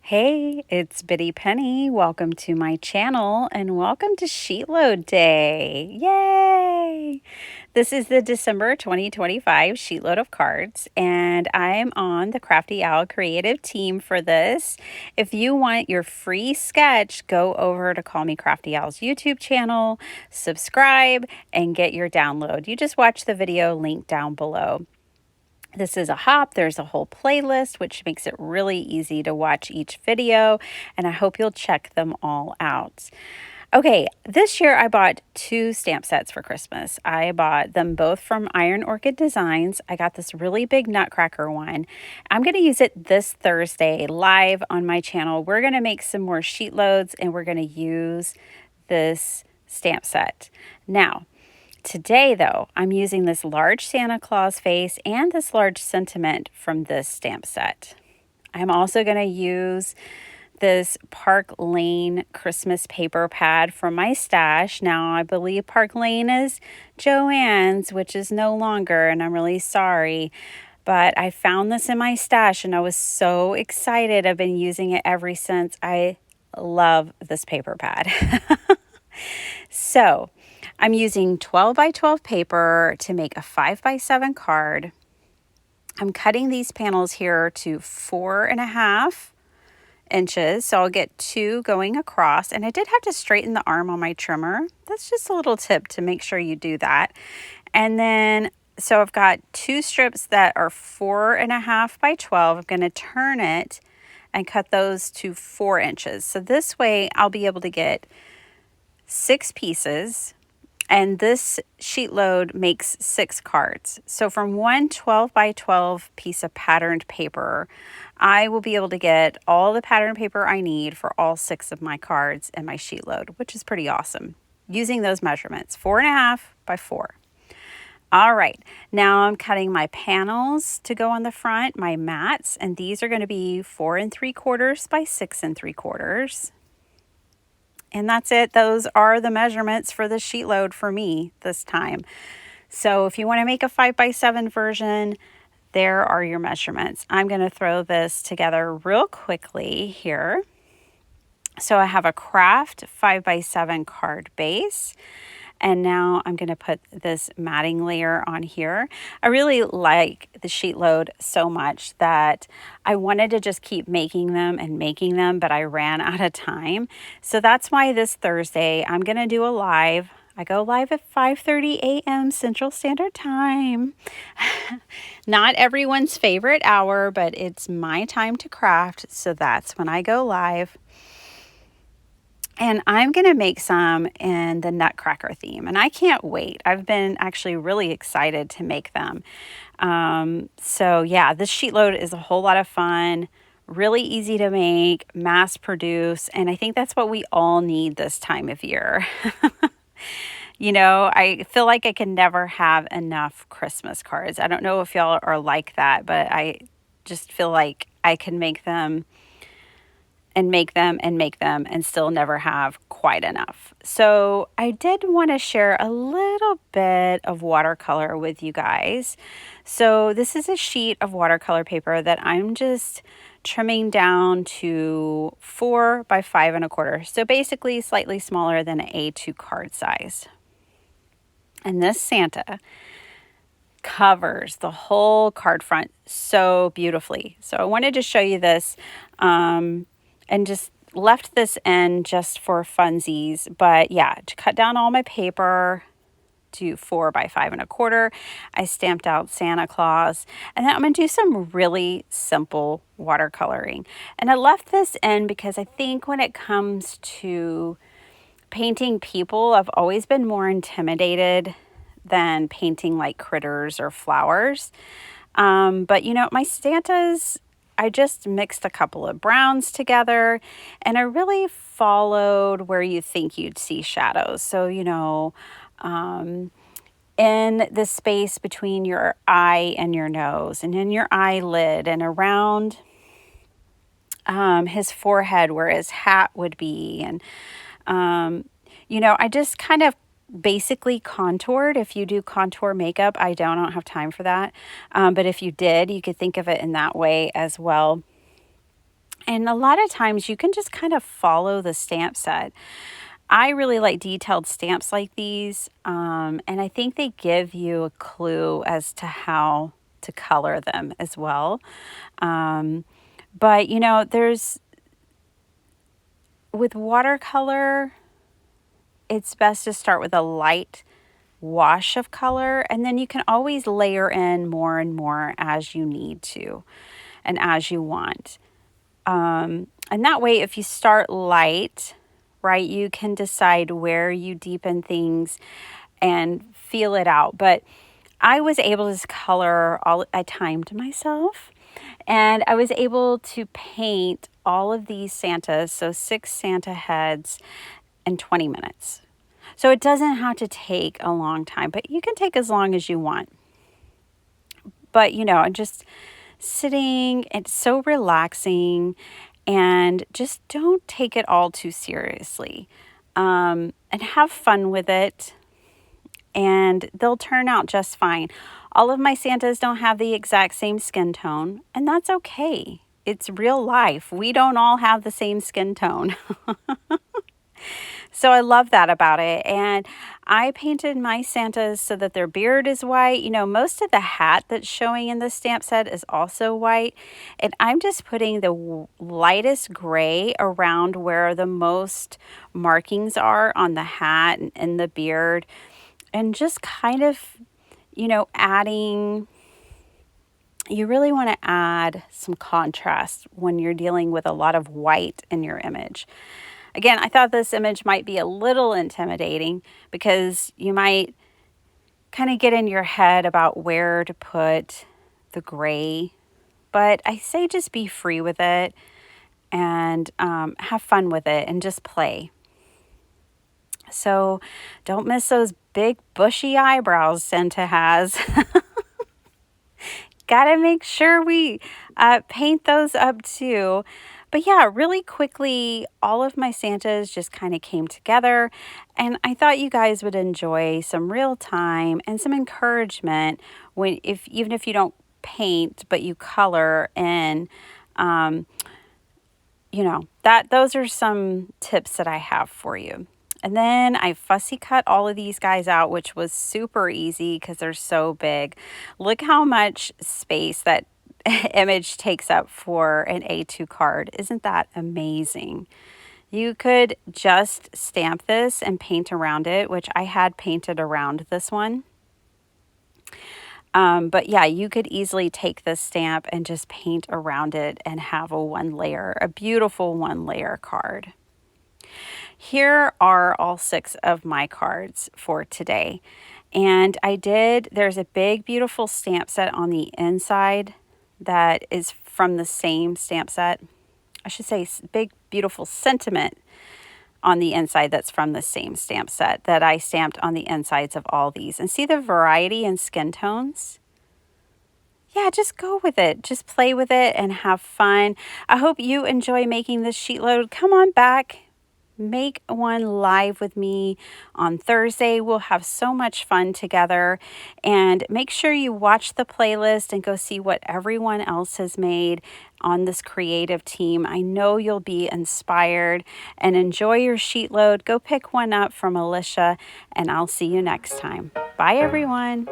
Hey, it's Biddy Penny. Welcome to my channel and welcome to Sheetload Day. Yay! This is the December 2025 Sheetload of cards, and I'm on the Crafty Owl creative team for this. If you want your free sketch, go over to Call Me Crafty Owl's YouTube channel, subscribe, and get your download. You just watch the video link down below. This is a hop. There's a whole playlist, which makes it really easy to watch each video, and I hope you'll check them all out. Okay, this year I bought two stamp sets for Christmas. I bought them both from Iron Orchid Designs. I got this really big nutcracker one. I'm going to use it this Thursday live on my channel. We're going to make some more sheet loads, and we're going to use this stamp set. Now, today, though, I'm using this large Santa Claus face and this large sentiment from this stamp set. I'm also going to use this Park Lane Christmas paper pad from my stash. Now, I believe Park Lane is Joann's, which is no longer, and I'm really sorry. But I found this in my stash, and I was so excited. I've been using it ever since. I love this paper pad. So, I'm using 12 by 12 paper to make a 5 by 7 card. I'm cutting these panels here to 4.5 inches, so I'll get 2 going across. And I did have to straighten the arm on my trimmer. That's just a little tip to make sure you do that. And then, so I've got 2 strips that are 4.5 by 12. I'm going to turn it and cut those to 4 inches. So this way I'll be able to get 6 pieces. And this sheet load makes 6 cards. So from one 12 by 12 piece of patterned paper, I will be able to get all the patterned paper I need for all 6 of my cards in my sheet load, which is pretty awesome. Using those measurements, 4.5 by 4. All right, now I'm cutting my panels to go on the front, my mats, and these are going to be 4 3/4 by 6 3/4. And that's it. Those are the measurements for the sheet load for me this time. So if you want to make a 5 by 7 version, there are your measurements. I'm going to throw this together real quickly here. So I have a craft 5 by 7 card base. And now I'm going to put this matting layer on here. I really like the sheet load so much that I wanted to just keep making them, but I ran out of time. So that's why this Thursday I'm going to do a live. I go live at 5:30 a.m. Central Standard Time. Not everyone's favorite hour, but it's my time to craft, so that's when I go live. And I'm going to make some in the Nutcracker theme, and I can't wait. I've been actually really excited to make them. So yeah, this sheet load is a whole lot of fun, really easy to make, mass produce, and I think that's what we all need this time of year. You know, I feel like I can never have enough Christmas cards. I don't know if y'all are like that, but I just feel like I can make them and make them and make them and still never have quite enough. So I did want to share a little bit of watercolor with you guys. So this is a sheet of watercolor paper that I'm just trimming down to 4 by 5 1/4. So basically slightly smaller than an A2 card size. And this Santa covers the whole card front so beautifully. So I wanted to show you this and just left this in just for funsies. But yeah, to cut down all my paper to 4 by 5 1/4, I stamped out Santa Claus. And then I'm going to do some really simple watercoloring. And I left this in because I think when it comes to painting people, I've always been more intimidated than painting like critters or flowers. But you know, my Santas, I just mixed a couple of browns together, and I really followed where you think you'd see shadows. So, you know, in the space between your eye and your nose, and in your eyelid, and around his forehead where his hat would be. And, you know, I just kind of basically contoured. If you do contour makeup, I don't have time for that. But if you did, you could think of it in that way as well. And a lot of times you can just kind of follow the stamp set. I really like detailed stamps like these, and I think they give you a clue as to how to color them as well. But with watercolor, it's best to start with a light wash of color, and then you can always layer in more and more as you need to and as you want. And that way, if you start light, right, you can decide where you deepen things and feel it out. But I was able to color I timed myself, and I was able to paint all of these Santas, so 6 Santa heads, in 20 minutes. So it doesn't have to take a long time, but you can take as long as you want. But, just sitting, it's so relaxing, and just don't take it all too seriously. And have fun with it, and they'll turn out just fine. All of my Santas don't have the exact same skin tone, and that's okay. It's real life. We don't all have the same skin tone. So I love that about it. And I painted my Santas so that their beard is white. Most of the hat that's showing in the stamp set is also white. And I'm just putting the lightest gray around where the most markings are on the hat and the beard. And just kind of, adding... You really want to add some contrast when you're dealing with a lot of white in your image. Again, I thought this image might be a little intimidating because you might kind of get in your head about where to put the gray. But I say just be free with it and have fun with it and just play. So don't miss those big bushy eyebrows Santa has. Got to make sure we paint those up too. But yeah, really quickly, all of my Santas just kind of came together, and I thought you guys would enjoy some real time and some encouragement even if you don't paint, but you color in. Those are some tips that I have for you. And then I fussy cut all of these guys out, which was super easy because they're so big. Look how much space that image takes up for an A2 card. Isn't that amazing? You could just stamp this and paint around it, which I had painted around this one. But yeah, you could easily take this stamp and just paint around it and have a beautiful 1-layer card. Here are all 6 of my cards for today. And there's a big, beautiful stamp set on the inside that is from the same stamp set. I should say big, beautiful sentiment on the inside that's from the same stamp set that I stamped on the insides of all these. And see the variety in skin tones? Yeah, just go with it. Just play with it and have fun. I hope you enjoy making this sheet load. Come on back. Make one live with me on Thursday. We'll have so much fun together. And make sure you watch the playlist and go see what everyone else has made on this creative team. I know you'll be inspired and enjoy your sheet load. Go pick one up from Alicia, and I'll see you next time. Bye, everyone.